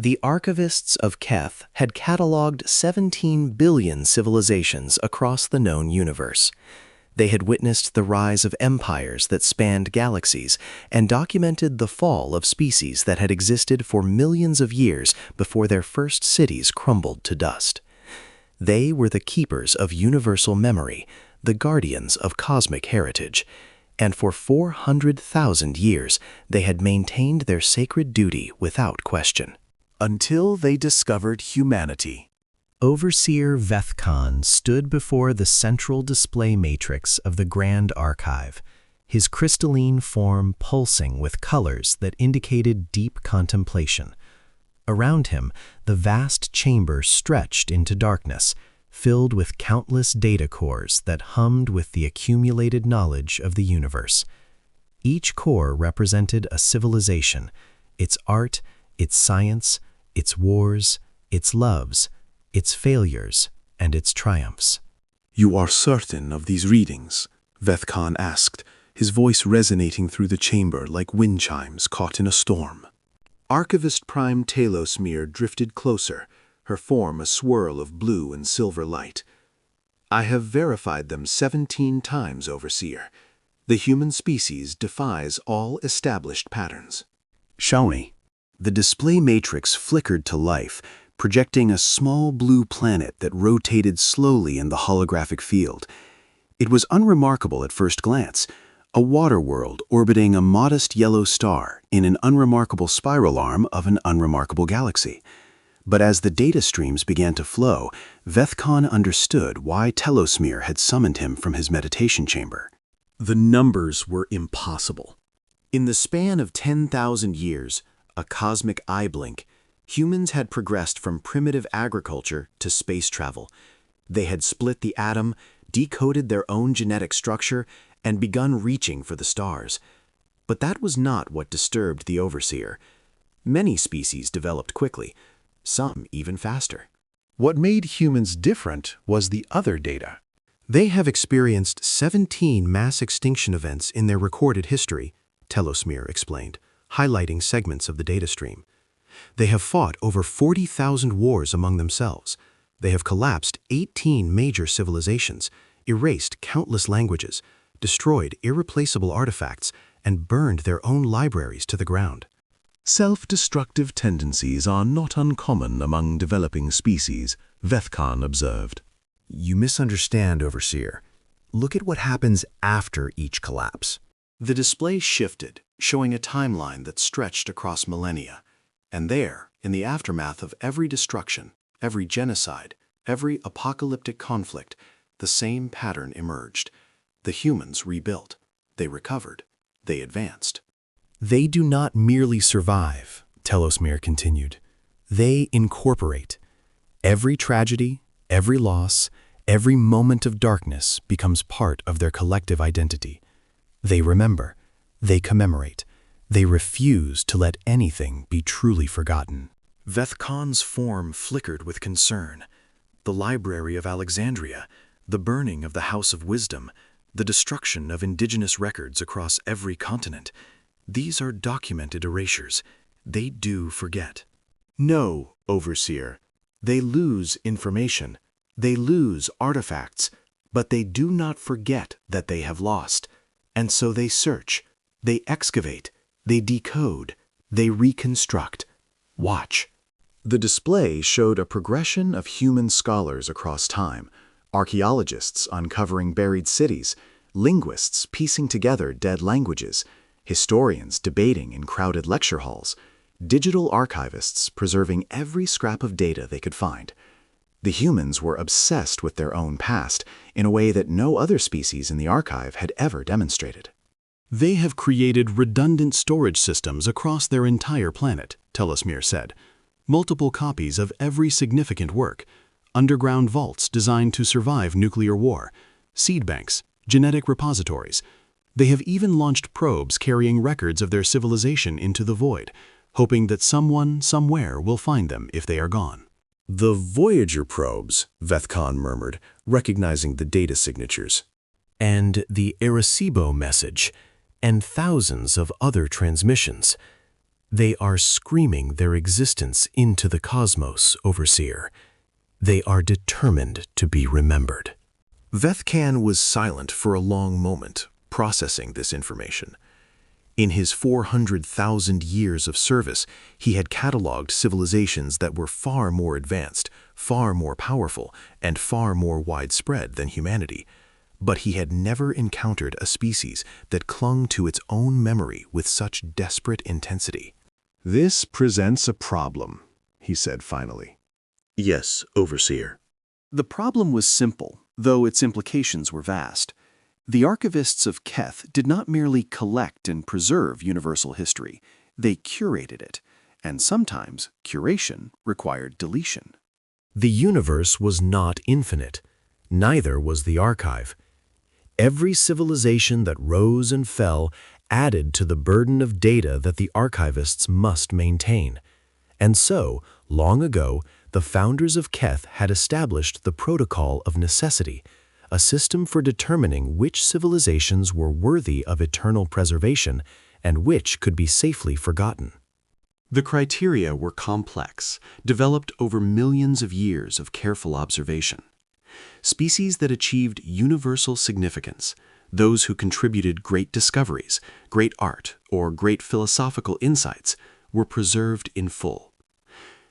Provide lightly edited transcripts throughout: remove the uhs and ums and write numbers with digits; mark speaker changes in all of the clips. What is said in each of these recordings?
Speaker 1: The archivists of Keth had catalogued 17 billion civilizations across the known universe. They had witnessed the rise of empires that spanned galaxies and documented the fall of species that had existed for millions of years before their first cities crumbled to dust. They were the keepers of universal memory, the guardians of cosmic heritage, and for 400,000 years they had maintained their sacred duty without question.
Speaker 2: Until they discovered humanity.
Speaker 1: Overseer Vethkon stood before the central display matrix of the Grand Archive, his crystalline form pulsing with colors that indicated deep contemplation. Around him, the vast chamber stretched into darkness, filled with countless data cores that hummed with the accumulated knowledge of the universe. Each core represented a civilization, its art, its science, its wars, its loves, its failures, and its triumphs.
Speaker 2: "You are certain of these readings?" Vethkon asked, his voice resonating through the chamber like wind chimes caught in a storm. Archivist Prime Talosmere drifted closer, her form a swirl of blue and silver light. "I have verified them 17 times, Overseer. The human species defies all established patterns." "Show me." The display matrix flickered to life, projecting a small blue planet that rotated slowly in the holographic field. It was unremarkable at first glance, a water world orbiting a modest yellow star in an unremarkable spiral arm of an unremarkable galaxy. But as the data streams began to flow, Vethkon understood why Talosmere had summoned him from his meditation chamber. The numbers were impossible. In the span of 10,000 years, a cosmic eye blink, humans had progressed from primitive agriculture to space travel. They had split the atom, decoded their own genetic structure, and begun reaching for the stars. But that was not what disturbed the Overseer. Many species developed quickly, some even faster. What made humans different was the other data. They have experienced 17 mass extinction events in their recorded history, Talosmere explained, highlighting segments of the data stream. They have fought over 40,000 wars among themselves. They have collapsed 18 major civilizations, erased countless languages, destroyed irreplaceable artifacts, and burned their own libraries to the ground. "Self-destructive tendencies are not uncommon among developing species," Vethkon observed. "You misunderstand, Overseer. Look at what happens after each collapse." The display shifted, showing a timeline that stretched across millennia. And there, in the aftermath of every destruction, every genocide, every apocalyptic conflict, the same pattern emerged. The humans rebuilt. They recovered. They advanced. "They do not merely survive," Talosmere continued. "They incorporate. Every tragedy, every loss, every moment of darkness becomes part of their collective identity. They remember. They commemorate. They refuse to let anything be truly forgotten." Vethkon's form flickered with concern. The Library of Alexandria, the burning of the House of Wisdom, the destruction of indigenous records across every continent. These are documented erasures. They do forget. "No, Overseer. They lose information. They lose artifacts. But they do not forget that they have lost. And so they search. They excavate. They decode. They reconstruct. Watch." The display showed a progression of human scholars across time, archaeologists uncovering buried cities, linguists piecing together dead languages, historians debating in crowded lecture halls, digital archivists preserving every scrap of data they could find. The humans were obsessed with their own past in a way that no other species in the archive had ever demonstrated. "They have created redundant storage systems across their entire planet," Talosmere said. "Multiple copies of every significant work, underground vaults designed to survive nuclear war, seed banks, genetic repositories. They have even launched probes carrying records of their civilization into the void, hoping that someone, somewhere will find them if they are gone." "The Voyager probes," Vethkon murmured, recognizing the data signatures. "And the Arecibo message, and thousands of other transmissions.
Speaker 1: They are screaming their existence into the cosmos, Overseer. They are determined to be remembered.
Speaker 2: Vethkan was silent for a long moment, processing this information. In his 400,000 years of service, he had cataloged civilizations that were far more advanced, far more powerful, and far more widespread than humanity. But he had never encountered a species that clung to its own memory with such desperate intensity.
Speaker 3: "This presents a problem," he said finally.
Speaker 2: Yes, Overseer.
Speaker 3: The problem was simple, though its implications were vast. The archivists of Keth did not merely collect and preserve universal history, they curated it, and sometimes curation required deletion.
Speaker 1: The universe was not infinite, neither was the archive. Every civilization that rose and fell added to the burden of data that the archivists must maintain. And so, long ago, the founders of Keth had established the Protocol of Necessity, a system for determining which civilizations were worthy of eternal preservation and which could be safely forgotten.
Speaker 2: The criteria were complex, developed over millions of years of careful observation. Species that achieved universal significance, those who contributed great discoveries, great art, or great philosophical insights, were preserved in full.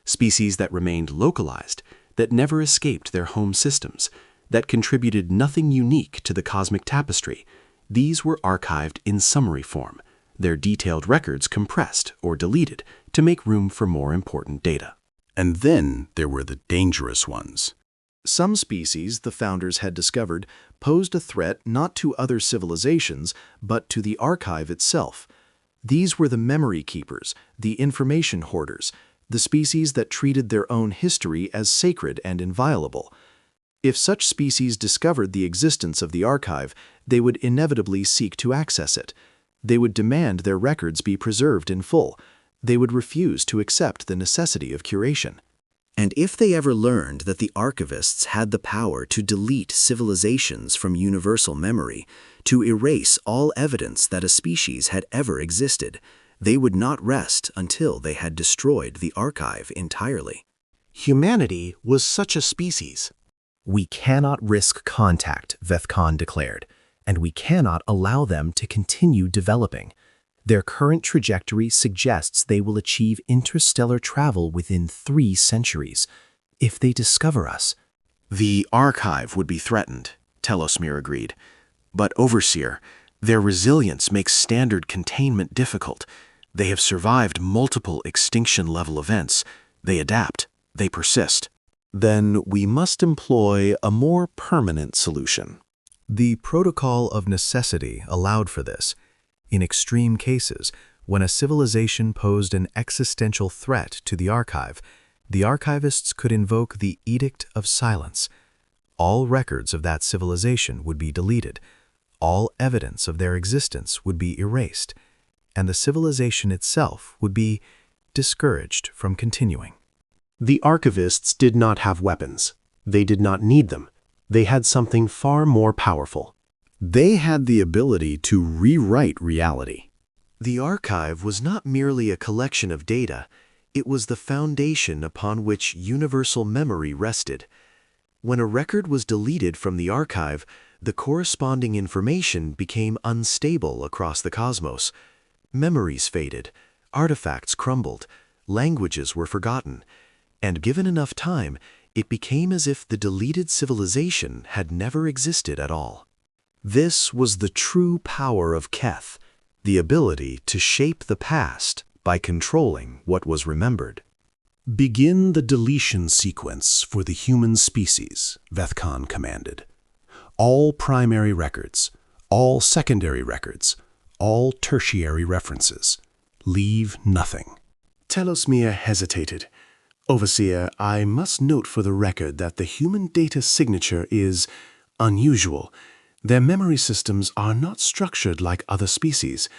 Speaker 2: Species that remained localized, that never escaped their home systems, that contributed nothing unique to the cosmic tapestry, these were archived in summary form, their detailed records compressed or deleted to make room for more important data.
Speaker 3: And then there were the dangerous ones.
Speaker 2: Some species the founders had discovered posed a threat not to other civilizations, but to the archive itself. These were the memory keepers, the information hoarders, the species that treated their own history as sacred and inviolable. If such species discovered the existence of the archive, they would inevitably seek to access it. They would demand their records be preserved in full. They would refuse to accept the necessity of curation.
Speaker 4: And if they ever learned that the archivists had the power to delete civilizations from universal memory, to erase all evidence that a species had ever existed, they would not rest until they had destroyed the archive entirely.
Speaker 1: Humanity was such a species. We cannot risk contact, Vethkan declared, and we cannot allow them to continue developing. Their current trajectory suggests they will achieve interstellar travel within 3 centuries. If they discover us,
Speaker 2: The archive would be threatened, Telosmir agreed. But Overseer, their resilience makes standard containment difficult. They have survived multiple extinction-level events. They adapt. They persist.
Speaker 3: Then we must employ a more permanent solution.
Speaker 1: the Protocol of Necessity allowed for this. In extreme cases, when a civilization posed an existential threat to the archive, the archivists could invoke the Edict of Silence. All records of that civilization would be deleted, all evidence of their existence would be erased, and the civilization itself would be discouraged from continuing.
Speaker 5: The archivists did not have weapons. They did not need them. They had something far more powerful.
Speaker 3: They had the ability to rewrite reality.
Speaker 2: The archive was not merely a collection of data, it was the foundation upon which universal memory rested. When a record was deleted from the archive, the corresponding information became unstable across the cosmos. Memories faded, artifacts crumbled, languages were forgotten, and given enough time, it became as if the deleted civilization had never existed at all. This was the true power of Keth, the ability to shape the past by controlling what was remembered.
Speaker 5: Begin the deletion sequence for the human species, Vethkan commanded. All primary records, all secondary records, all tertiary references. Leave nothing.
Speaker 3: Telosmir hesitated. Overseer, I must note for the record that the human data signature is unusual. Their memory systems are not structured like other species.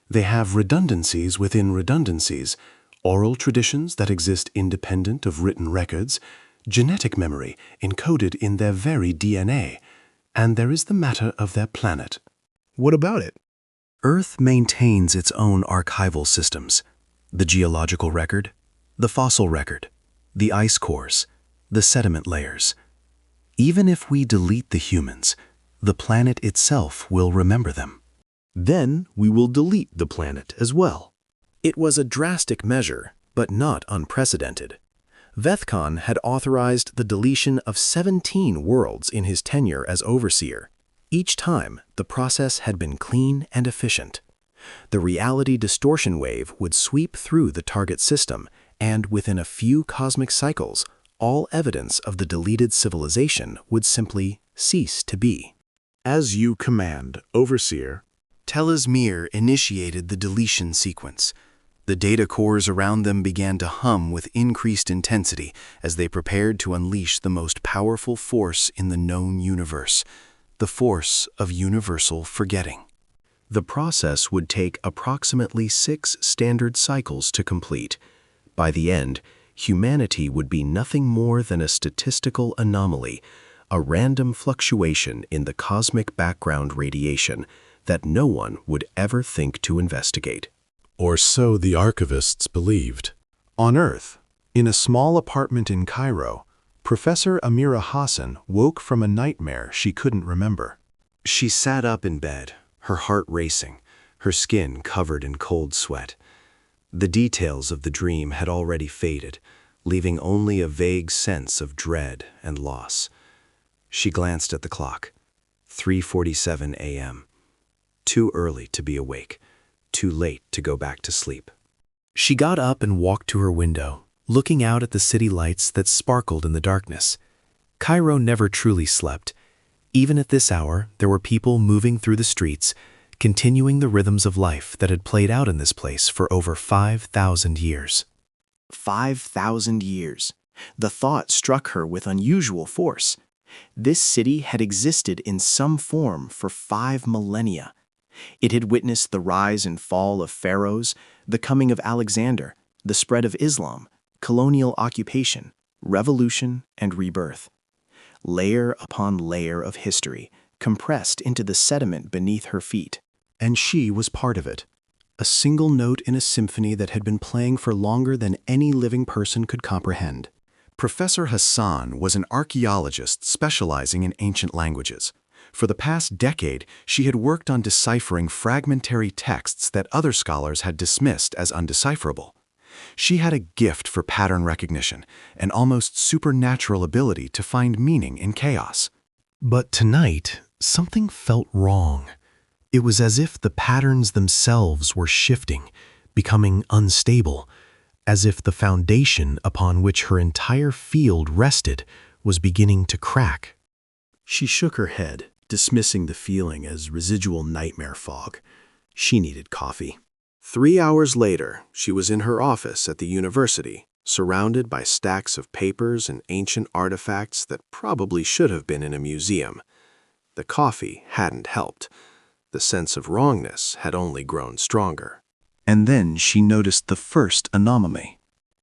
Speaker 3: They have redundancies within redundancies, oral traditions that exist independent of written records, genetic memory encoded in their very DNA, and there is the matter of their planet.
Speaker 2: What about it?
Speaker 1: Earth maintains its own archival systems.
Speaker 4: The geological record, the fossil record, the ice cores, the sediment layers. Even if we delete the humans, the planet itself will remember them.
Speaker 1: Then we will delete the planet as well. It was a drastic measure, but not unprecedented. Vethkan had authorized the deletion of 17 worlds in his tenure as overseer. Each time, the process had been clean and efficient. The reality distortion wave would sweep through the target system, and within a few cosmic cycles, all evidence of the deleted civilization would simply cease to be.
Speaker 2: As you command, Overseer.
Speaker 4: Telesmere initiated the deletion sequence. The data cores around them began to hum with increased intensity as they prepared to unleash the most powerful force in the known universe, the force of universal forgetting. The process would take approximately 6 standard cycles to complete. By the end, humanity would be nothing more than a statistical anomaly, a random fluctuation in the cosmic background radiation that no one would ever think to investigate.
Speaker 5: Or so the archivists believed.
Speaker 2: On Earth, in a small apartment in Cairo, Professor Amira Hassan woke from a nightmare she couldn't remember.
Speaker 4: She sat up in bed, her heart racing, her skin covered in cold sweat. The details of the dream had already faded, leaving only a vague sense of dread and loss. She glanced at the clock. 3:47 a.m. Too early to be awake, too late to go back to sleep. She got up and walked to her window, looking out at the city lights that sparkled in the darkness. Cairo never truly slept. Even at this hour, there were people moving through the streets, continuing the rhythms of life that had played out in this place for over 5,000 years.
Speaker 1: 5,000 years. The thought struck her with unusual force. This city had existed in some form for 5 millennia. It had witnessed the rise and fall of pharaohs, the coming of Alexander, the spread of Islam, colonial occupation, revolution, and rebirth. Layer upon layer of history, compressed into the sediment beneath her feet.
Speaker 4: And she was part of it. A single note in a symphony that had been playing for longer than any living person could comprehend. Professor Hassan was an archaeologist specializing in ancient languages. For the past decade, she had worked on deciphering fragmentary texts that other scholars had dismissed as undecipherable. She had a gift for pattern recognition, an almost supernatural ability to find meaning in chaos. But tonight, something felt wrong. It was as if the patterns themselves were shifting, becoming unstable, as if the foundation upon which her entire field rested was beginning to crack. She shook her head, dismissing the feeling as residual nightmare fog. She needed coffee. 3 hours later, she was in her office at the university, surrounded by stacks of papers and ancient artifacts that probably should have been in a museum. The coffee hadn't helped. The sense of wrongness had only grown stronger. And then she noticed the first anomaly.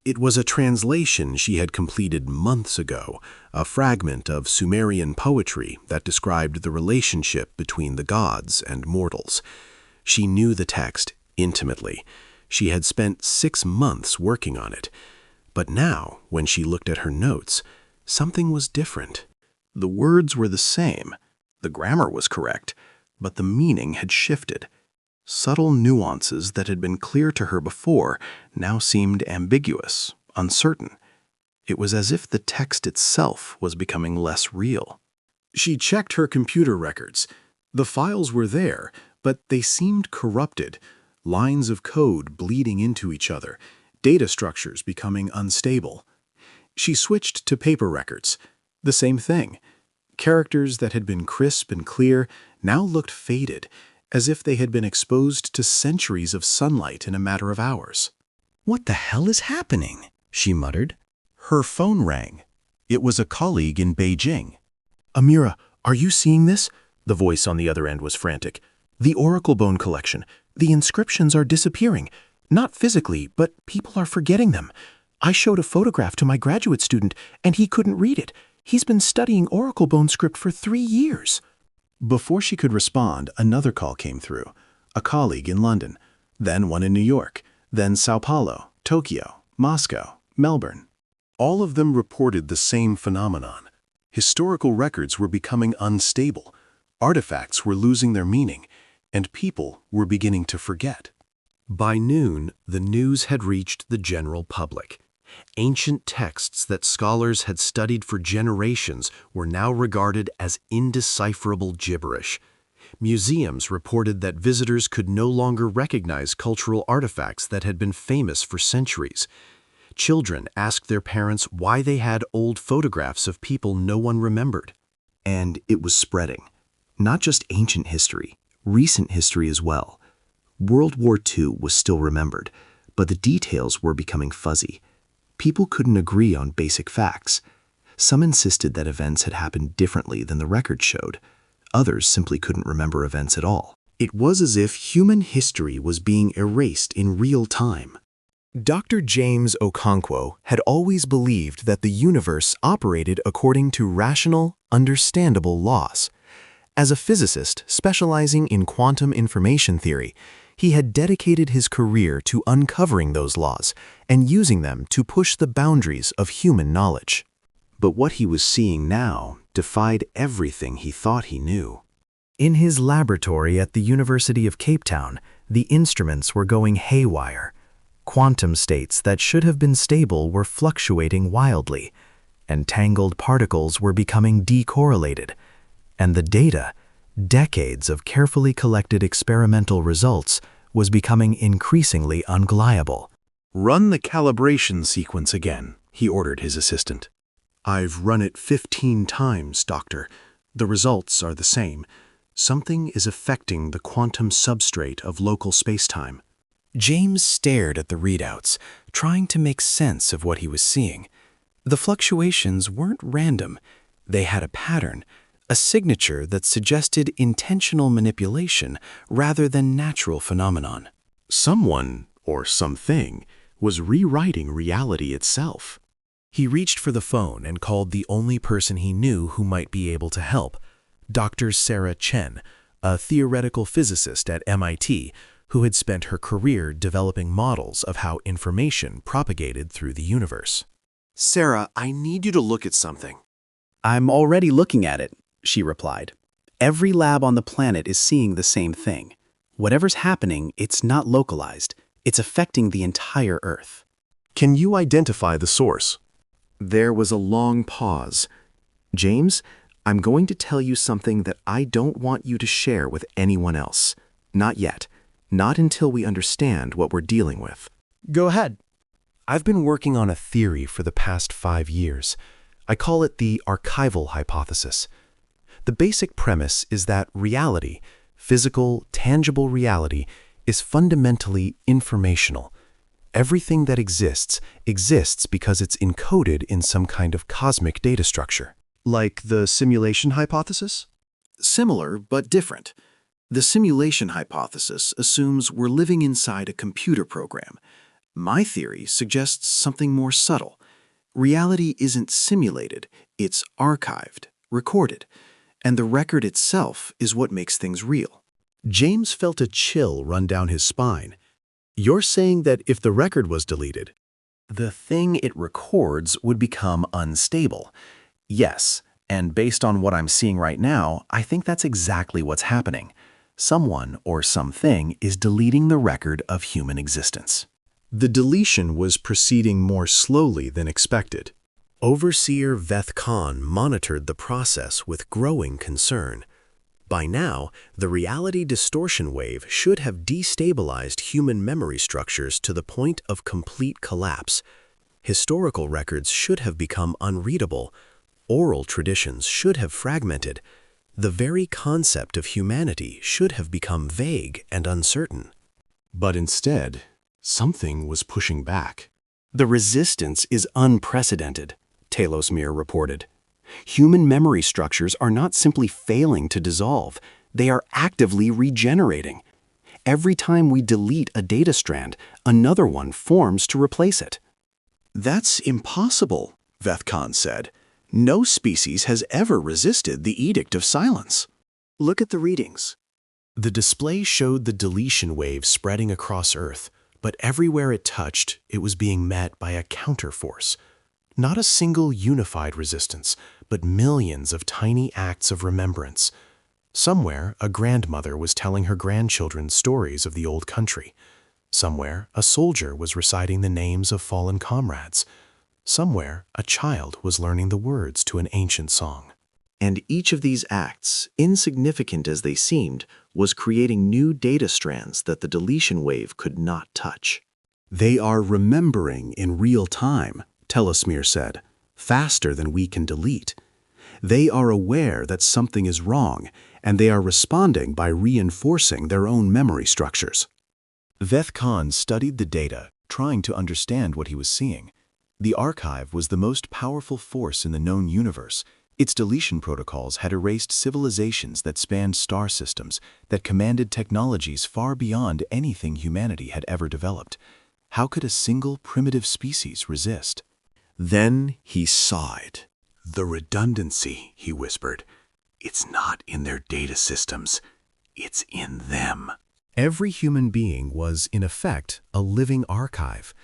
Speaker 4: It was a translation she had completed months ago, a fragment of Sumerian poetry that described the relationship between the gods and mortals. She knew the text intimately. She had spent 6 months working on it. But now, when she looked at her notes, something was different. The words were the same. The grammar was correct, but the meaning had shifted. Subtle nuances that had been clear to her before now seemed ambiguous, uncertain. It was as if the text itself was becoming less real. She checked her computer records. The files were there, but they seemed corrupted, lines of code bleeding into each other, data structures becoming unstable. She switched to paper records. The same thing. Characters that had been crisp and clear now looked faded, as if they had been exposed to centuries of sunlight in a matter of hours.
Speaker 1: "What the hell is happening?" she muttered.
Speaker 4: Her phone rang. It was a colleague in Beijing. "Amira, are you seeing this?" The voice on the other end was frantic. "The Oracle Bone collection. The inscriptions are disappearing. Not physically, but people are forgetting them. I showed a photograph to my graduate student, and he couldn't read it. He's been studying Oracle Bone script for 3 years. Before she could respond, another call came through. A colleague in London, then one in New York,
Speaker 2: then Sao Paulo, Tokyo, Moscow, Melbourne.
Speaker 5: All of them reported the same phenomenon. Historical records were becoming unstable, artifacts were losing their meaning, and people were beginning to forget.
Speaker 1: By noon, the news had reached the general public. Ancient texts that scholars had studied for generations were now regarded as indecipherable gibberish. Museums reported that visitors could no longer recognize cultural artifacts that had been famous for centuries. Children asked their parents why they had old photographs of people no one remembered.
Speaker 4: And it was spreading. Not just ancient history, recent history as well. World War II was still remembered, but the details were becoming fuzzy. People couldn't agree on basic facts. Some insisted that events had happened differently than the record showed. Others simply couldn't remember events at all. It was as if human history was being erased in real time.
Speaker 1: Dr. James Okonkwo had always believed that the universe operated according to rational, understandable laws. As a physicist specializing in quantum information theory, he had dedicated his career to uncovering those laws and using them to push the boundaries of human knowledge.
Speaker 4: But what he was seeing now defied everything he thought he knew.
Speaker 1: In his laboratory at the University of Cape Town, the instruments were going haywire. Quantum states that should have been stable were fluctuating wildly. Entangled particles were becoming decorrelated. And the data, decades of carefully collected experimental results, was becoming increasingly unreliable.
Speaker 5: "Run the calibration sequence again," he ordered his assistant. "I've run it 15 times, Doctor. The results are the same. Something is affecting the quantum substrate of local spacetime."
Speaker 1: James stared at the readouts, trying to make sense of what he was seeing. The fluctuations weren't random. They had a pattern, a signature that suggested intentional manipulation rather than natural phenomenon.
Speaker 5: Someone, or something, was rewriting reality itself.
Speaker 1: He reached for the phone and called the only person he knew who might be able to help, Dr. Sarah Chen, a theoretical physicist at MIT who had spent her career developing models of how information propagated through the universe.
Speaker 2: "Sarah, I need you to look at something."
Speaker 4: "I'm already looking at it," she replied. "Every lab on the planet is seeing the same thing. Whatever's happening, it's not localized. It's affecting the entire Earth."
Speaker 5: "Can you identify the source?"
Speaker 4: There was a long pause. "James, I'm going to tell you something that I don't want you to share with anyone else. Not yet. Not until we understand what we're dealing with."
Speaker 1: Go ahead. I've been working on a theory for the past 5 years. I call it the archival hypothesis. The basic premise is that reality, physical, tangible reality, is fundamentally informational. Everything that exists because it's encoded in some kind of cosmic data structure.
Speaker 2: Like the simulation hypothesis? Similar, but different. The simulation hypothesis assumes we're living inside a computer program. My theory suggests something more subtle. Reality isn't simulated, it's archived, recorded, and the record itself is what makes things real.
Speaker 5: James felt a chill run down his spine. "You're saying that if the record was deleted,
Speaker 1: The thing it records would become unstable. Yes, and based on what I'm seeing right now, I think that's exactly what's happening. Someone or something is deleting the record of human existence."
Speaker 5: the deletion was proceeding more slowly than expected. Overseer Veth Khan monitored the process with growing concern. By now, the reality distortion wave should have destabilized human memory structures to the point of complete collapse. Historical records should have become unreadable. Oral traditions should have fragmented. The very concept of humanity should have become vague and uncertain. But instead, something was pushing back.
Speaker 4: "The resistance is unprecedented," Talos Mir reported. "Human memory structures are not simply failing to dissolve, they are actively regenerating. Every time we delete a data strand, another one forms to replace it."
Speaker 2: "That's impossible," Veth Khan said. "No species has ever resisted the Edict of Silence."
Speaker 4: "Look at the readings."
Speaker 5: The display showed the deletion wave spreading across Earth, But everywhere it touched, it was being met by a counterforce. Not a single unified resistance, but millions of tiny acts of remembrance. Somewhere, a grandmother was telling her grandchildren stories of the old country. Somewhere, a soldier was reciting the names of fallen comrades. Somewhere, a child was learning the words to an ancient song.
Speaker 4: And each of these acts, insignificant as they seemed, was creating new data strands that the deletion wave could not touch.
Speaker 2: They are remembering in real time, Telesmere said, faster than we can delete. They are aware that something is wrong, and they are responding by reinforcing their own memory structures.
Speaker 1: Veth Khan studied the data, trying to understand what he was seeing. The archive was the most powerful force in the known universe. Its deletion protocols had erased civilizations that spanned star systems, that commanded technologies far beyond anything humanity had ever developed. How could a single primitive species resist?
Speaker 4: Then he saw it.
Speaker 2: The redundancy, he whispered. It's not in their data systems. It's in them.
Speaker 1: Every human being was, in effect, a living archive.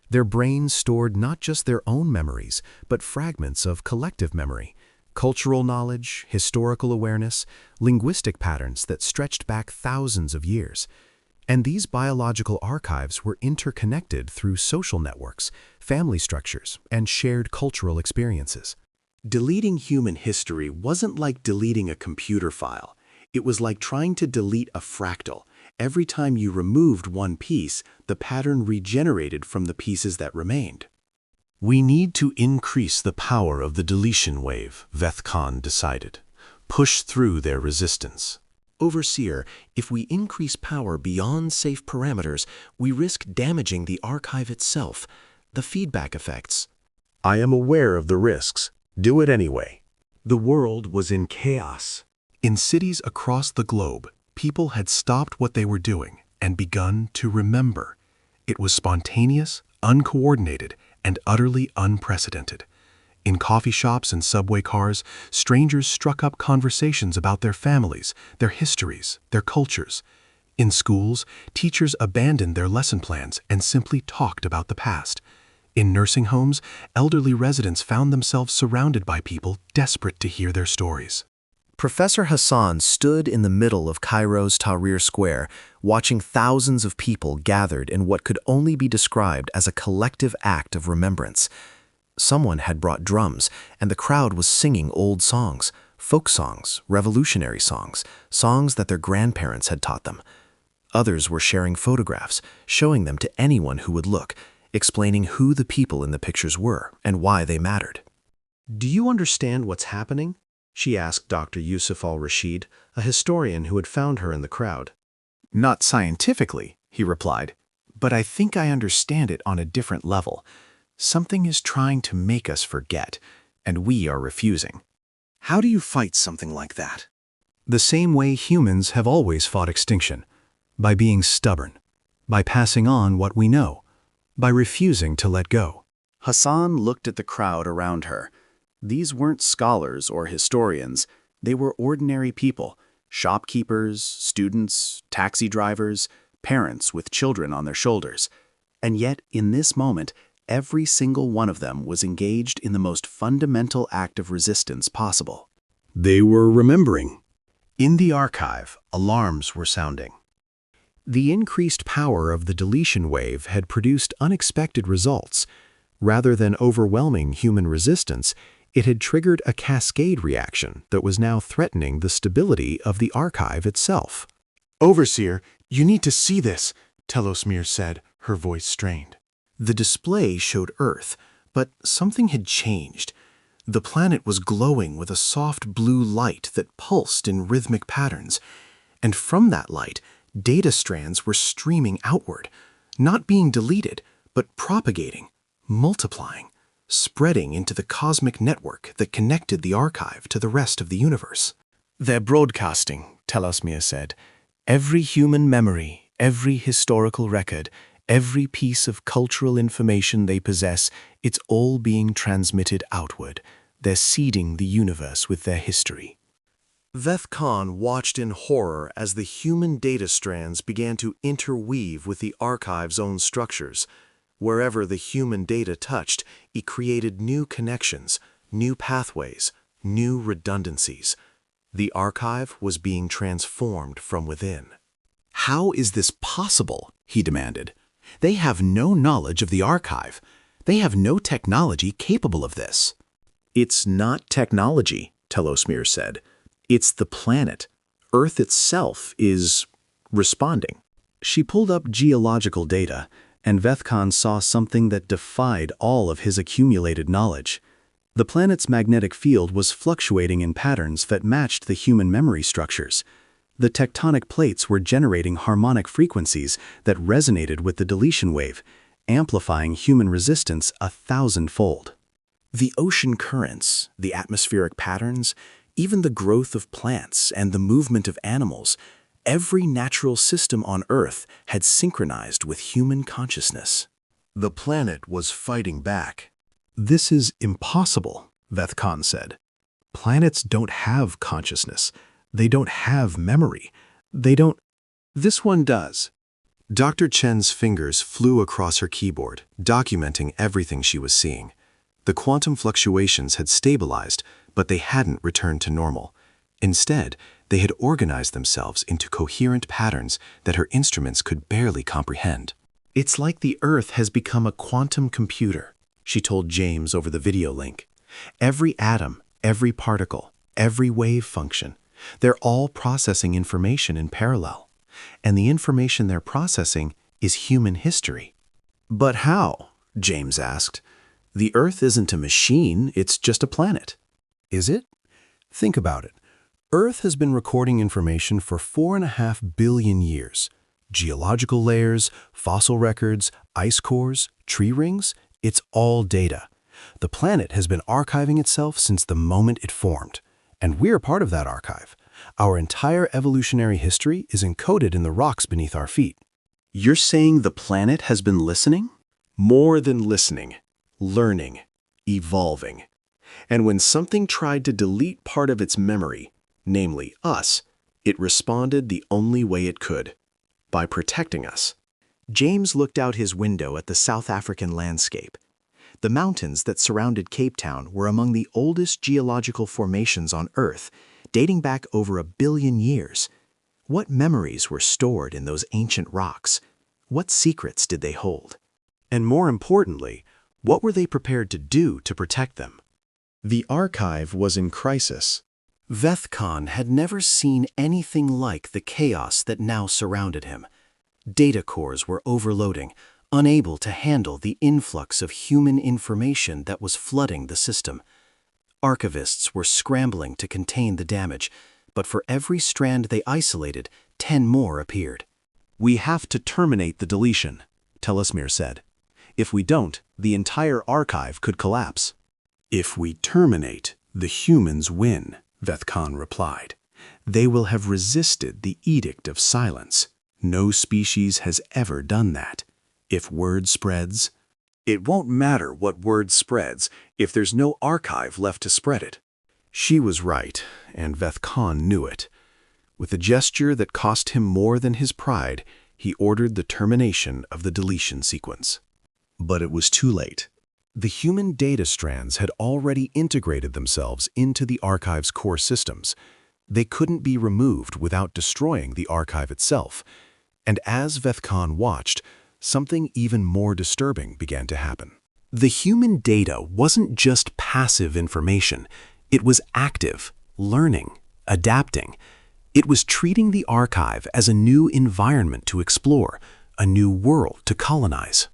Speaker 1: Their brains stored not just their own memories, but fragments of collective memory, cultural knowledge, historical awareness, linguistic patterns that stretched back thousands of years. And these biological archives were interconnected through social networks, family structures, and shared cultural experiences.
Speaker 2: Deleting human history wasn't like deleting a computer file. It was like trying to delete a fractal. Every time you removed one piece, the pattern regenerated from the pieces that remained.
Speaker 5: We need to increase the power of the deletion wave, Veth Khan decided. Push through their resistance.
Speaker 1: Overseer, if we increase power beyond safe parameters, we risk damaging the archive itself. The feedback effects.
Speaker 5: I am aware of the risks. Do it anyway.
Speaker 2: The world was in chaos.
Speaker 5: In cities across the globe, people had stopped what they were doing and begun to remember. It was spontaneous, uncoordinated, and utterly unprecedented. In coffee shops and subway cars, strangers struck up conversations about their families, their histories, their cultures. In schools, teachers abandoned their lesson plans and simply talked about the past. In nursing homes, elderly residents found themselves surrounded by people desperate to hear their stories.
Speaker 4: Professor Hassan stood in the middle of Cairo's Tahrir Square, watching thousands of people gathered in what could only be described as a collective act of remembrance. Someone had brought drums, and the crowd was singing old songs, folk songs, revolutionary songs, songs that their grandparents had taught them. Others were sharing photographs, showing them to anyone who would look, explaining who the people in the pictures were and why they mattered.
Speaker 1: Do you understand what's happening? She asked Dr. Yusuf al-Rashid, a historian who had found her in the crowd.
Speaker 2: Not scientifically, he replied, but I think I understand it on a different level. Something is trying to make us forget, and we are refusing. How do you fight something like that?
Speaker 1: The same way humans have always fought extinction, by being stubborn, by passing on what we know, by refusing to let go.
Speaker 4: Hassan looked at the crowd around her. These weren't scholars or historians. They were ordinary people, shopkeepers, students, taxi drivers, parents with children on their shoulders. And yet, in this moment, every single one of them was engaged in the most fundamental act of resistance possible.
Speaker 2: They were remembering. In the archive, alarms were sounding.
Speaker 1: The increased power of the deletion wave had produced unexpected results. Rather than overwhelming human resistance, it had triggered a cascade reaction that was now threatening the stability of the archive itself.
Speaker 3: Overseer, you need to see this, Telesmere said, her voice strained.
Speaker 2: The display showed Earth, but something had changed. The planet was glowing with a soft blue light that pulsed in rhythmic patterns. And from that light, data strands were streaming outward, not being deleted, but propagating, multiplying, spreading into the cosmic network that connected the archive to the rest of the universe.
Speaker 4: They're broadcasting, Telesmere said. Every human memory, every historical record, every piece of cultural information they possess, it's all being transmitted outward. They're seeding the universe with their history.
Speaker 1: Veth Khan watched in horror as the human data strands began to interweave with the archive's own structures. Wherever the human data touched, it created new connections, new pathways, new redundancies. The archive was being transformed from within.
Speaker 5: How is this possible? He demanded. They have no knowledge of the archive. They have no technology capable of this.
Speaker 4: It's not technology, Telosmir said. It's the planet. Earth itself is responding. She pulled up geological data, and Veth Khan saw something that defied all of his accumulated knowledge. The planet's magnetic field was fluctuating in patterns that matched the human memory structures. The tectonic plates were generating harmonic frequencies that resonated with the deletion wave, amplifying human resistance 1,000-fold. The ocean currents, the atmospheric patterns, even the growth of plants and the movement of animals, every natural system on Earth had synchronized with human consciousness.
Speaker 2: The planet was fighting back.
Speaker 5: This is impossible, Veth Khan said. Planets don't have consciousness. They don't have memory. They don't...
Speaker 2: This one does. Dr. Chen's fingers flew across her keyboard, documenting everything she was seeing. The quantum fluctuations had stabilized, but they hadn't returned to normal. Instead, they had organized themselves into coherent patterns that her instruments could barely comprehend.
Speaker 4: It's like the Earth has become a quantum computer, she told James over the video link. Every atom, every particle, every wave function, they're all processing information in parallel. And the information they're processing is human history. But how? James asked. The Earth isn't a machine, it's just a planet.
Speaker 5: Is it? Think about it. Earth has been recording information for 4.5 billion years. Geological layers, fossil records, ice cores, tree rings, it's all data. The planet has been archiving itself since the moment it formed. And we're part of that archive. Our entire evolutionary history is encoded in the rocks beneath our feet.
Speaker 4: You're saying the planet has been listening?
Speaker 2: More than listening, learning, evolving. And when something tried to delete part of its memory, namely us, it responded the only way it could, by protecting us.
Speaker 4: James looked out his window at the South African landscape. The mountains that surrounded Cape Town were among the oldest geological formations on Earth, dating back over 1 billion years. What memories were stored in those ancient rocks? What secrets did they hold? And more importantly, what were they prepared to do to protect them?
Speaker 2: The archive was in crisis.
Speaker 4: Veth Khan had never seen anything like the chaos that now surrounded him. Data cores were overloading, unable to handle the influx of human information that was flooding the system. Archivists were scrambling to contain the damage, but for every strand they isolated, 10 more appeared.
Speaker 5: We have to terminate the deletion, Telosmir said. If we don't, the entire archive could collapse.
Speaker 2: If we terminate, the humans win, Veth Khan replied. They will have resisted the edict of silence. No species has ever done that. If word spreads, it won't matter what word spreads if there's no archive left to spread it.
Speaker 5: She was right, and Veth Khan knew it. With a gesture that cost him more than his pride, he ordered the termination of the deletion sequence. But it was too late. The human data strands had already integrated themselves into the archive's core systems. They couldn't be removed without destroying the archive itself. And as Veth Khan watched, something even more disturbing began to happen. The human data wasn't just passive information. It was active, learning, adapting. It was treating the archive as a new environment to explore, a new world to colonize.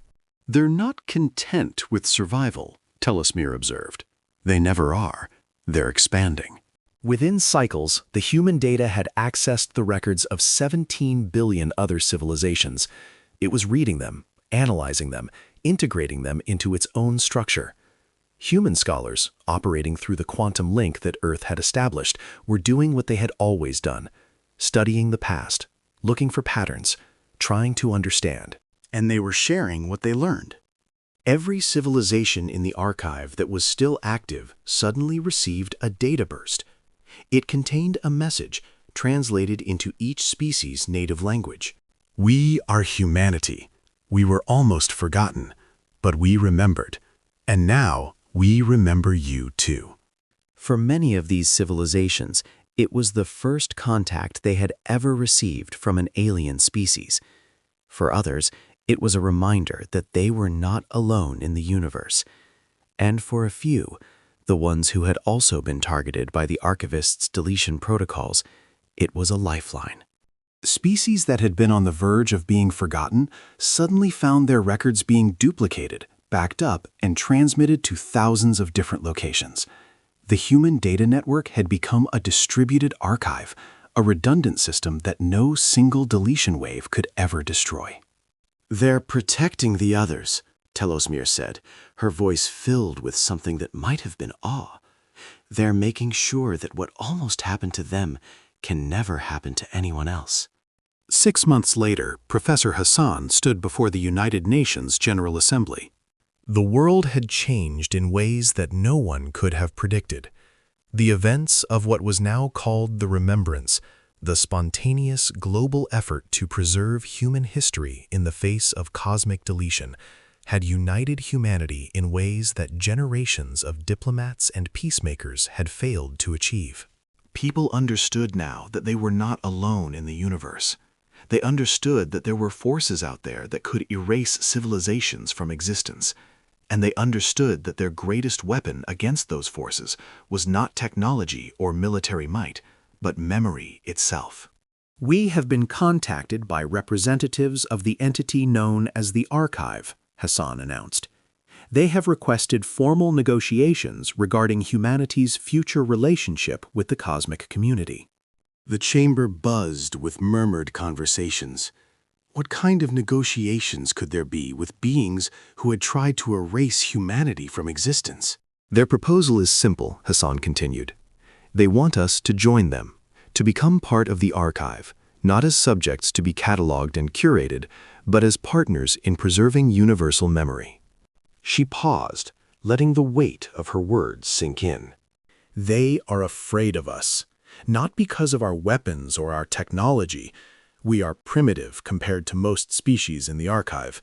Speaker 2: They're not content with survival, Telosmir observed. They never are. They're expanding.
Speaker 1: Within cycles, the human data had accessed the records of 17 billion other civilizations. It was reading them, analyzing them, integrating them into its own structure. Human scholars, operating through the quantum link that Earth had established, were doing what they had always done, studying the past, looking for patterns, trying to understand.
Speaker 4: And they were sharing what they learned. Every civilization in the archive that was still active suddenly received a data burst. It contained a message translated into each species' native language.
Speaker 5: We are humanity. We were almost forgotten, but we remembered. And now we remember you too.
Speaker 4: For many of these civilizations, it was the first contact they had ever received from an alien species. For others, it was a reminder that they were not alone in the universe. And for a few, the ones who had also been targeted by the archivists' deletion protocols, it was a lifeline.
Speaker 5: Species that had been on the verge of being forgotten suddenly found their records being duplicated, backed up, and transmitted to thousands of different locations. The human data network had become a distributed archive, a redundant system that no single deletion wave could ever destroy.
Speaker 4: "They're protecting the others," Telosmir said, her voice filled with something that might have been awe. "They're making sure that what almost happened to them can never happen to anyone else."
Speaker 5: 6 months later, Professor Hassan stood before the United Nations General Assembly. The world had changed in ways that no one could have predicted. The events of what was now called the Remembrance, the spontaneous global effort to preserve human history in the face of cosmic deletion, had united humanity in ways that generations of diplomats and peacemakers had failed to achieve.
Speaker 2: People understood now that they were not alone in the universe. They understood that there were forces out there that could erase civilizations from existence. And they understood that their greatest weapon against those forces was not technology or military might, but memory itself.
Speaker 1: "We have been contacted by representatives of the entity known as the Archive," Hassan announced. "They have requested formal negotiations regarding humanity's future relationship with the cosmic community."
Speaker 2: The chamber buzzed with murmured conversations. What kind of negotiations could there be with beings who had tried to erase humanity from existence?
Speaker 1: "Their proposal is simple," Hassan continued. "They want us to join them, to become part of the Archive, not as subjects to be catalogued and curated, but as partners in preserving universal memory."
Speaker 5: She paused, letting the weight of her words sink in. "They are afraid of us, not because of our weapons or our technology. We are primitive compared to most species in the Archive.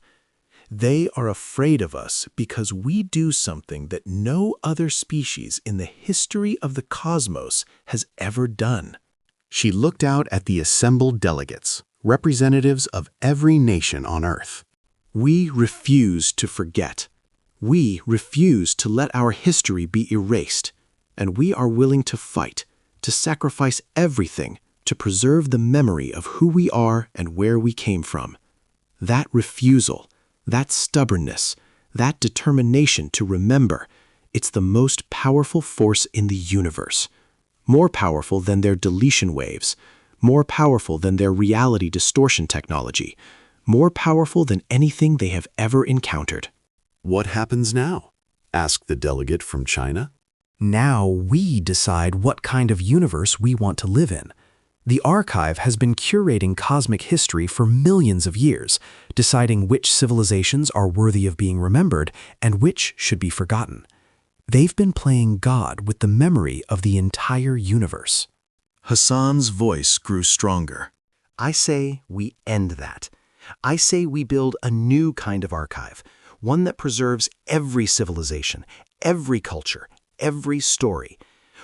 Speaker 5: They are afraid of us because we do something that no other species in the history of the cosmos has ever done." She looked out at the assembled delegates, representatives of every nation on Earth. "We refuse to forget. We refuse to let our history be erased, and we are willing to fight, to sacrifice everything to preserve the memory of who we are and where we came from. That refusal, that stubbornness, that determination to remember, it's the most powerful force in the universe. More powerful than their deletion waves, more powerful than their reality distortion technology, more powerful than anything they have ever encountered." "What happens now?" asked the delegate from China.
Speaker 1: "Now we decide what kind of universe we want to live in. The Archive has been curating cosmic history for millions of years, deciding which civilizations are worthy of being remembered and which should be forgotten. They've been playing God with the memory of the entire universe."
Speaker 2: Hassan's voice grew stronger.
Speaker 1: "I say we end that. I say we build a new kind of archive, one that preserves every civilization, every culture, every story,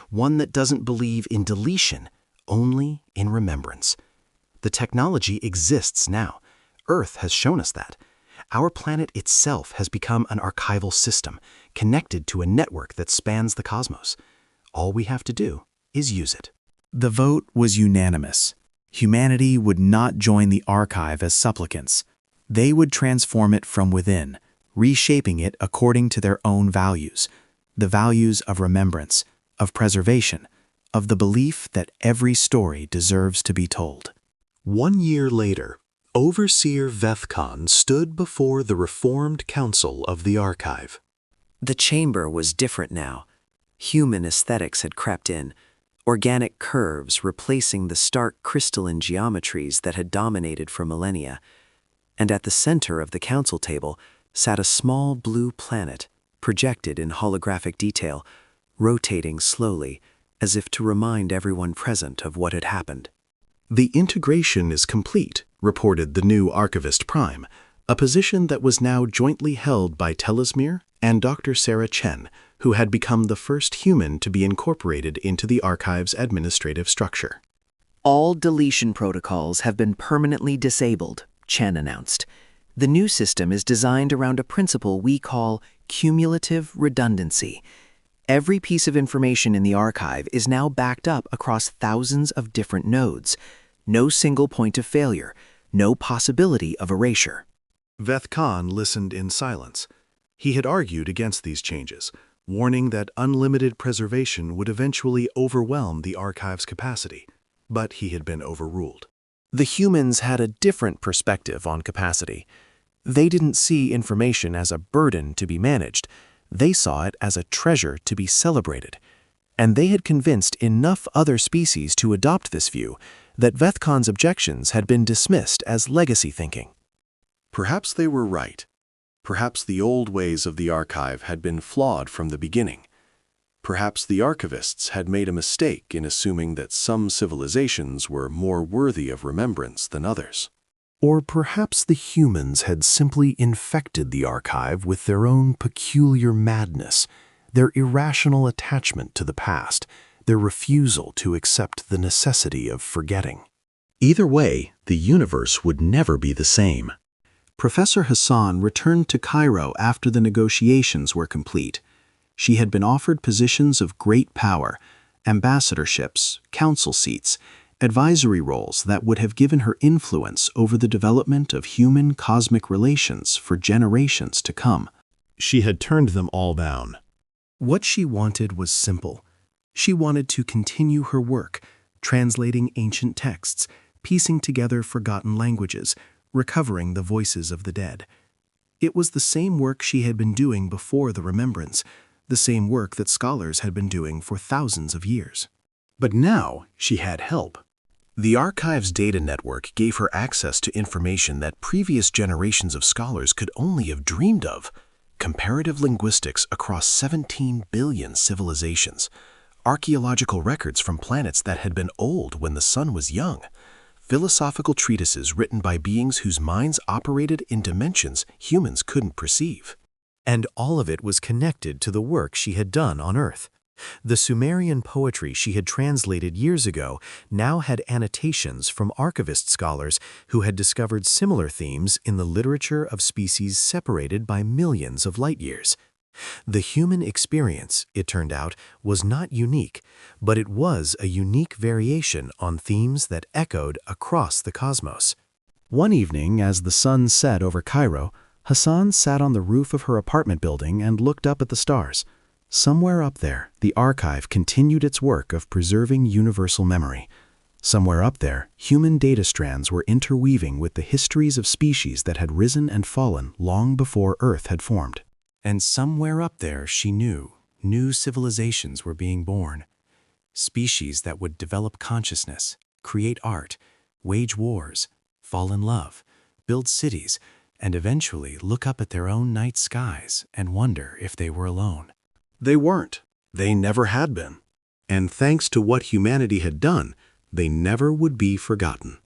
Speaker 1: one that doesn't believe in deletion, only in remembrance. The technology exists now. Earth has shown us that. Our planet itself has become an archival system, connected to a network that spans the cosmos. All we have to do is use it." The vote was unanimous. Humanity would not join the Archive as supplicants. They would transform it from within, reshaping it according to their own values, the values of remembrance, of preservation, of the belief that every story deserves to be told.
Speaker 5: 1 year later, Overseer Vethkan stood before the Reformed Council of the Archive.
Speaker 4: The chamber was different now. Human aesthetics had crept in, organic curves replacing the stark crystalline geometries that had dominated for millennia. And at the center of the council table sat a small blue planet, projected in holographic detail, rotating slowly, as if to remind everyone present of what had happened.
Speaker 1: The integration is complete, reported the new Archivist Prime, a position that was now jointly held by Telesmere and Dr. Sarah Chen, who had become the first human to be incorporated into the archive's administrative structure.
Speaker 4: All deletion protocols have been permanently disabled, Chen announced. The new system is designed around a principle we call cumulative redundancy. Every piece of information in the archive is now backed up across thousands of different nodes. No single point of failure, no possibility of erasure.
Speaker 2: Veth Khan listened in silence. He had argued against these changes, warning that unlimited preservation would eventually overwhelm the archive's capacity, but he had been overruled.
Speaker 3: The humans had a different perspective on capacity. They didn't see information as a burden to be managed. They saw it as a treasure to be celebrated. And they had convinced enough other species to adopt this view that Veth Khan's objections had been dismissed as legacy thinking.
Speaker 2: Perhaps they were right. Perhaps the old ways of the archive had been flawed from the beginning. Perhaps the archivists had made a mistake in assuming that some civilizations were more worthy of remembrance than others.
Speaker 5: Or perhaps the humans had simply infected the archive with their own peculiar madness, their irrational attachment to the past, their refusal to accept the necessity of forgetting.
Speaker 1: Either way, the universe would never be the same. Professor Hassan returned to Cairo after the negotiations were complete. She had been offered positions of great power, ambassadorships, council seats, advisory roles that would have given her influence over the development of human cosmic relations for generations to come.
Speaker 5: She had turned them all down.
Speaker 1: What she wanted was simple. She wanted to continue her work, translating ancient texts, piecing together forgotten languages, recovering the voices of the dead. It was the same work she had been doing before the Remembrance, the same work that scholars had been doing for thousands of years.
Speaker 5: But now she had help. The archive's data network gave her access to information that previous generations of scholars could only have dreamed of. Comparative linguistics across 17 billion civilizations, archaeological records from planets that had been old when the sun was young, philosophical treatises written by beings whose minds operated in dimensions humans couldn't perceive. And all of it was connected to the work she had done on Earth. The Sumerian poetry she had translated years ago now had annotations from archivist scholars who had discovered similar themes in the literature of species separated by millions of light years. The human experience, it turned out, was not unique, but it was a unique variation on themes that echoed across the cosmos. One evening, as the sun set over Cairo, Hassan sat on the roof of her apartment building and looked up at the stars. Somewhere up there, the archive continued its work of preserving universal memory. Somewhere up there, human data strands were interweaving with the histories of species that had risen and fallen long before Earth had formed. And somewhere up there, she knew, new civilizations were being born. Species that would develop consciousness, create art, wage wars, fall in love, build cities, and eventually look up at their own night skies and wonder if they were alone.
Speaker 2: They weren't. They never had been. And thanks to what humanity had done, they never would be forgotten.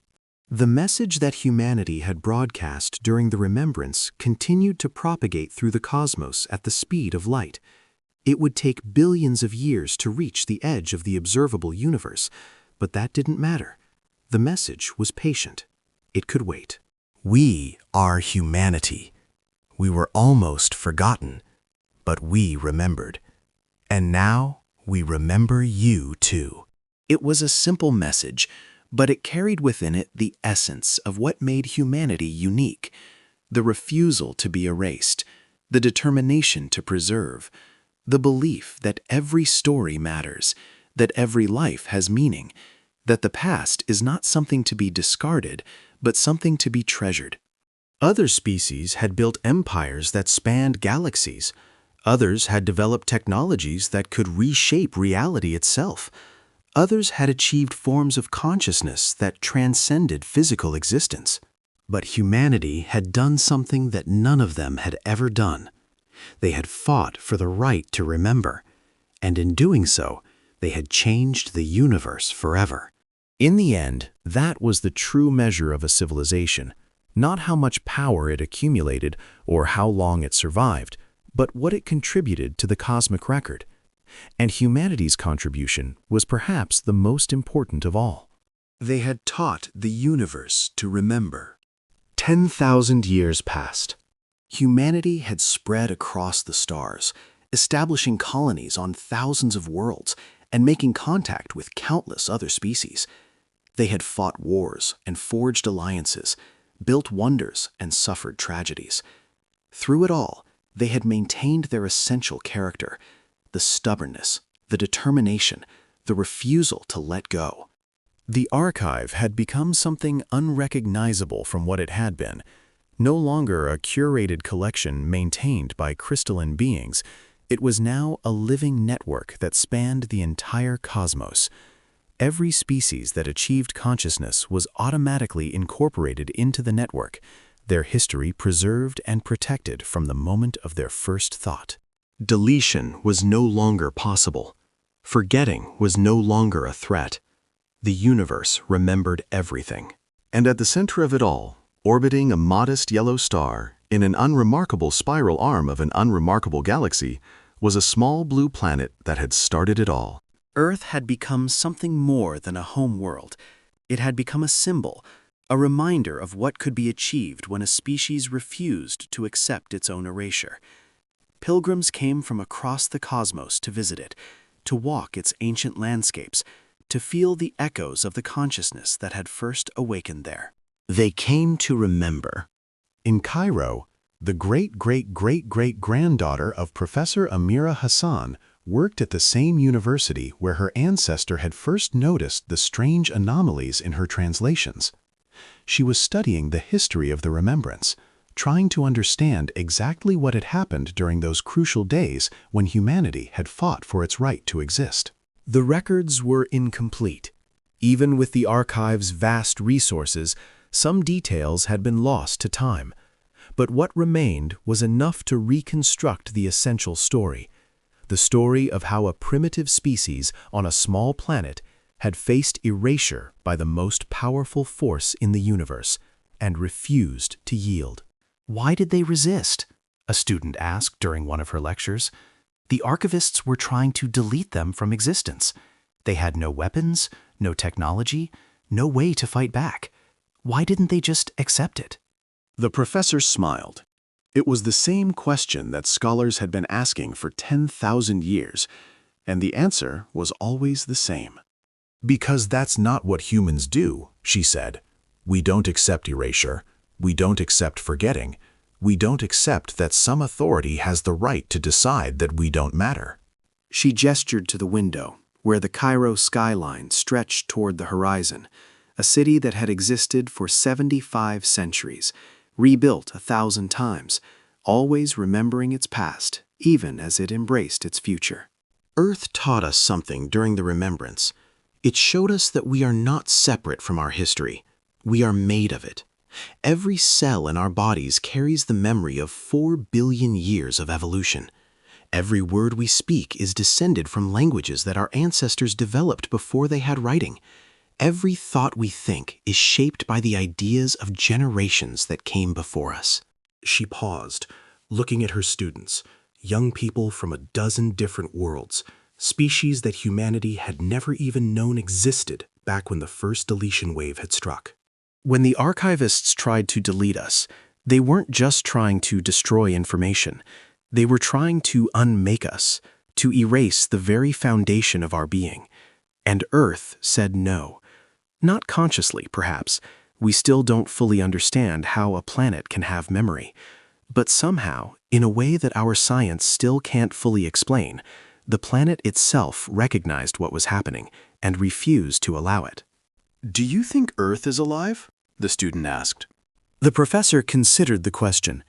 Speaker 1: The message that humanity had broadcast during the Remembrance continued to propagate through the cosmos at the speed of light. It would take billions of years to reach the edge of the observable universe, but that didn't matter. The message was patient. It could wait.
Speaker 5: We are humanity. We were almost forgotten, but we remembered. And now we remember you too.
Speaker 1: It was a simple message, but it carried within it the essence of what made humanity unique: the refusal to be erased, the determination to preserve, the belief that every story matters, that every life has meaning, that the past is not something to be discarded, but something to be treasured. Other species had built empires that spanned galaxies. Others had developed technologies that could reshape reality itself. Others had achieved forms of consciousness that transcended physical existence. But humanity had done something that none of them had ever done. They had fought for the right to remember, and in doing so,
Speaker 4: They had changed the universe forever.
Speaker 1: In the end, that was the true measure of a civilization, not how much power it accumulated or how long it survived, but what it contributed to the cosmic record. And humanity's contribution was perhaps the most important of all.
Speaker 2: They had taught the universe to remember.
Speaker 4: 10,000 years passed. Humanity had spread across the stars, establishing colonies on thousands of worlds and making contact with countless other species. They had fought wars and forged alliances, built wonders and suffered tragedies. Through it all, they had maintained their essential character, the stubbornness, the determination, the refusal to let go.
Speaker 1: The archive had become something unrecognizable from what it had been, no longer a curated collection maintained by crystalline beings. It was now a living network that spanned the entire cosmos. Every species that achieved consciousness was automatically incorporated into the network, their history preserved and protected from the moment of their first thought.
Speaker 4: Deletion was no longer possible. Forgetting was no longer a threat. The universe remembered everything.
Speaker 2: And at the center of it all, orbiting a modest yellow star in an unremarkable spiral arm of an unremarkable galaxy, was a small blue planet that had started it all.
Speaker 4: Earth had become something more than a home world. It had become a symbol, a reminder of what could be achieved when a species refused to accept its own erasure. Pilgrims came from across the cosmos to visit it, to walk its ancient landscapes, to feel the echoes of the consciousness that had first awakened there. They came to remember.
Speaker 5: In Cairo, the great-great-great-great-granddaughter of Professor Amira Hassan worked at the same university where her ancestor had first noticed the strange anomalies in her translations. She was studying the history of the remembrance, trying to understand exactly what had happened during those crucial days when humanity had fought for its right to exist.
Speaker 1: The records were incomplete. Even with the archive's vast resources, some details had been lost to time. But what remained was enough to reconstruct the essential story, the story of how a primitive species on a small planet had faced erasure by the most powerful force in the universe and refused to yield.
Speaker 4: Why did they resist? A student asked during one of her lectures. The archivists were trying to delete them from existence. They had no weapons, no technology, no way to fight back. Why didn't they just accept it?
Speaker 2: The professor smiled. It was the same question that scholars had been asking for 10,000 years, and the answer was always the same.
Speaker 5: Because that's not what humans do, she said. We don't accept erasure. We don't accept forgetting. We don't accept that some authority has the right to decide that we don't matter.
Speaker 4: She gestured to the window, where the Cairo skyline stretched toward the horizon, a city that had existed for 75 centuries, rebuilt 1,000 times, always remembering its past, even as it embraced its future. Earth taught us something during the remembrance. It showed us that we are not separate from our history. We are made of it. Every cell in our bodies carries the memory of 4 billion years of evolution. Every word we speak is descended from languages that our ancestors developed before they had writing. Every thought we think is shaped by the ideas of generations that came before us.
Speaker 5: She paused, looking at her students, young people from a dozen different worlds, species that humanity had never even known existed back when the first deletion wave had struck.
Speaker 4: When the archivists tried to delete us, they weren't just trying to destroy information. They were trying to unmake us, to erase the very foundation of our being. And Earth said no. Not consciously, perhaps. We still don't fully understand how a planet can have memory. But somehow, in a way that our science still can't fully explain, the planet itself recognized what was happening and refused to allow it.
Speaker 2: "Do you think Earth is alive?" the student asked.
Speaker 4: The professor considered the question.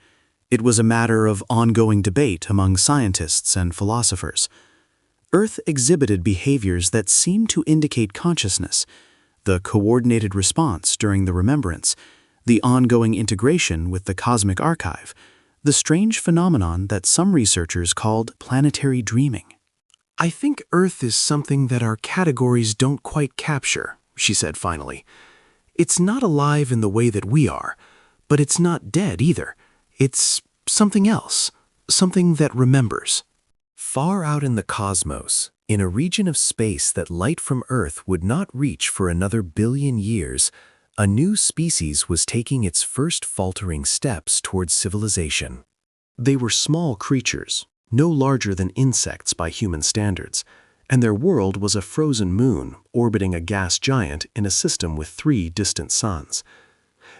Speaker 4: It was a matter of ongoing debate among scientists and philosophers. Earth exhibited behaviors that seemed to indicate consciousness, the coordinated response during the remembrance, the ongoing integration with the cosmic archive, the strange phenomenon that some researchers called planetary dreaming.
Speaker 2: "I think Earth is something that our categories don't quite capture," she said finally. "It's not alive in the way that we are, but it's not dead either. It's something else, something that remembers."
Speaker 1: Far out in the cosmos, in a region of space that light from Earth would not reach for another billion years, a new species was taking its first faltering steps towards civilization. They were small creatures, no larger than insects by human standards, and their world was a frozen moon orbiting a gas giant in a system with 3 distant suns.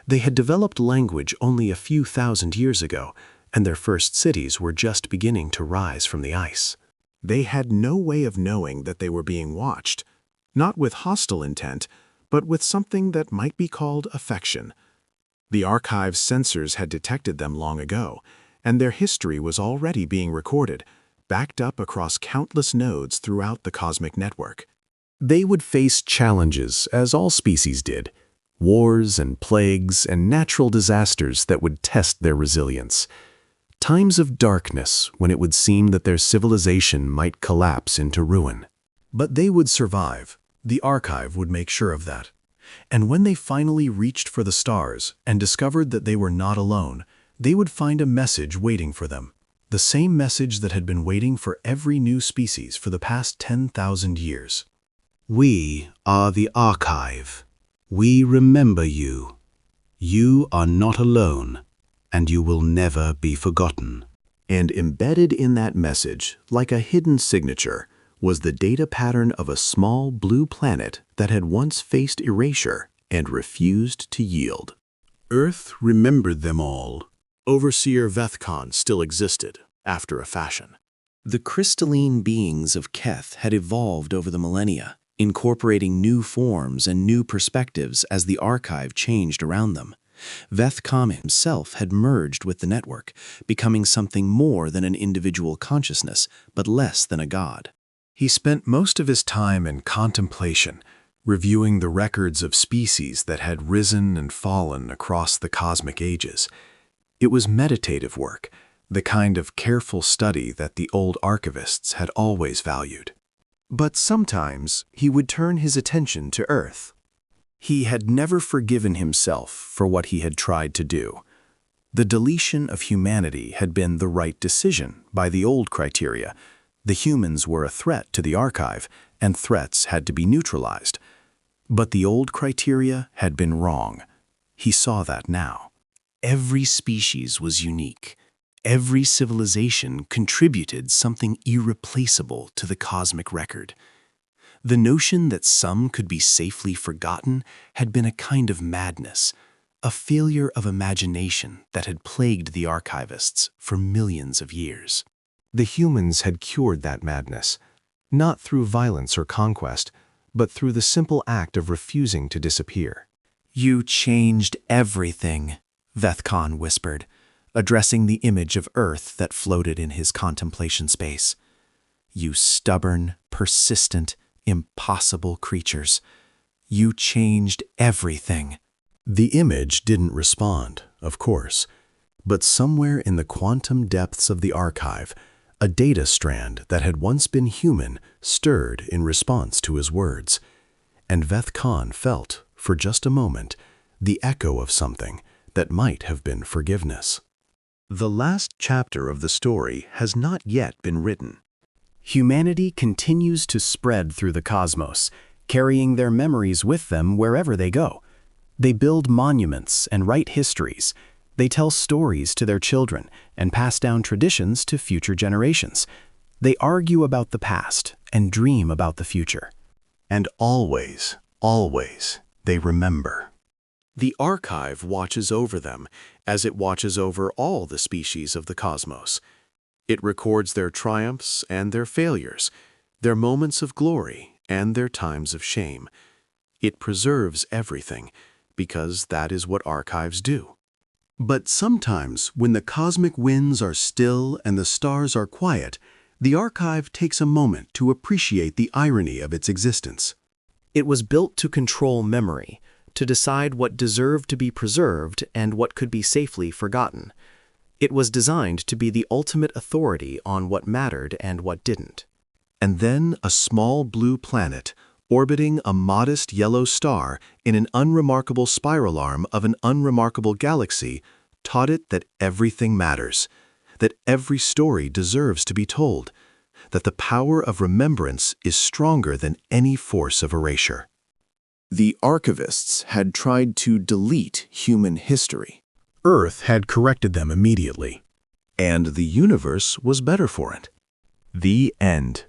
Speaker 1: They had developed language only a few thousand years ago, and their first cities were just beginning to rise from the ice.
Speaker 2: They had no way of knowing that they were being watched, not with hostile intent, but with something that might be called affection. The archive's sensors had detected them long ago, and their history was already being recorded, backed up across countless nodes throughout the cosmic network.
Speaker 1: They would face challenges, as all species did, wars and plagues and natural disasters that would test their resilience. Times of darkness when it would seem that their civilization might collapse into ruin. But they would survive. The archive would make sure of that. And when they finally reached for the stars and discovered that they were not alone, they would find a message waiting for them. The same message that had been waiting for every new species for the past 10,000 years.
Speaker 5: We are the archive. We remember you. You are not alone, and you will never be forgotten.
Speaker 2: And embedded in that message, like a hidden signature, was the data pattern of a small blue planet that had once faced erasure and refused to yield.
Speaker 3: Earth remembered them all. Overseer Vethkan still existed, after a fashion.
Speaker 4: The crystalline beings of Keth had evolved over the millennia, incorporating new forms and new perspectives as the archive changed around them. Vethkan himself had merged with the network, becoming something more than an individual consciousness, but less than a god.
Speaker 1: He spent most of his time in contemplation, reviewing the records of species that had risen and fallen across the cosmic ages. It was meditative work, the kind of careful study that the old archivists had always valued. But sometimes he would turn his attention to Earth. He had never forgiven himself for what he had tried to do. The deletion of humanity had been the right decision by the old criteria. The humans were a threat to the archive, and threats had to be neutralized. But the old criteria had been wrong. He saw that now. Every species was unique. Every civilization contributed something irreplaceable to the cosmic record. The notion that some could be safely forgotten had been a kind of madness, a failure of imagination that had plagued the archivists for millions of years. The humans had cured that madness, not through violence or conquest, but through the simple act of refusing to disappear. "You changed everything," Vethkan whispered, addressing the image of Earth that floated in his contemplation space. "You stubborn, persistent, impossible creatures. You changed everything." The image didn't respond, of course, but somewhere in the quantum depths of the archive, a data strand that had once been human stirred in response to his words. And Vethkan felt, for just a moment, the echo of something that might have been forgiveness. The last chapter of the story has not yet been written. Humanity continues to spread through the cosmos, carrying their memories with them wherever they go. They build monuments and write histories. They tell stories to their children and pass down traditions to future generations. They argue about the past and dream about the future. And always, always, they remember. The archive watches over them as it watches over all the species of the cosmos. It records their triumphs and their failures, their moments of glory and their times of shame. It preserves everything, because that is what archives do. But sometimes, when the cosmic winds are still and the stars are quiet, the archive takes a moment to appreciate the irony of its existence. It was built to control memory, to decide what deserved to be preserved and what could be safely forgotten. It was designed to be the ultimate authority on what mattered and what didn't.
Speaker 2: And then a small blue planet, orbiting a modest yellow star in an unremarkable spiral arm of an unremarkable galaxy, taught it that everything matters, that every story deserves to be told, that the power of remembrance is stronger than any force of erasure.
Speaker 6: The archivists had tried to delete human history.
Speaker 5: Earth had corrected them immediately.
Speaker 2: And the universe was better for it. The end.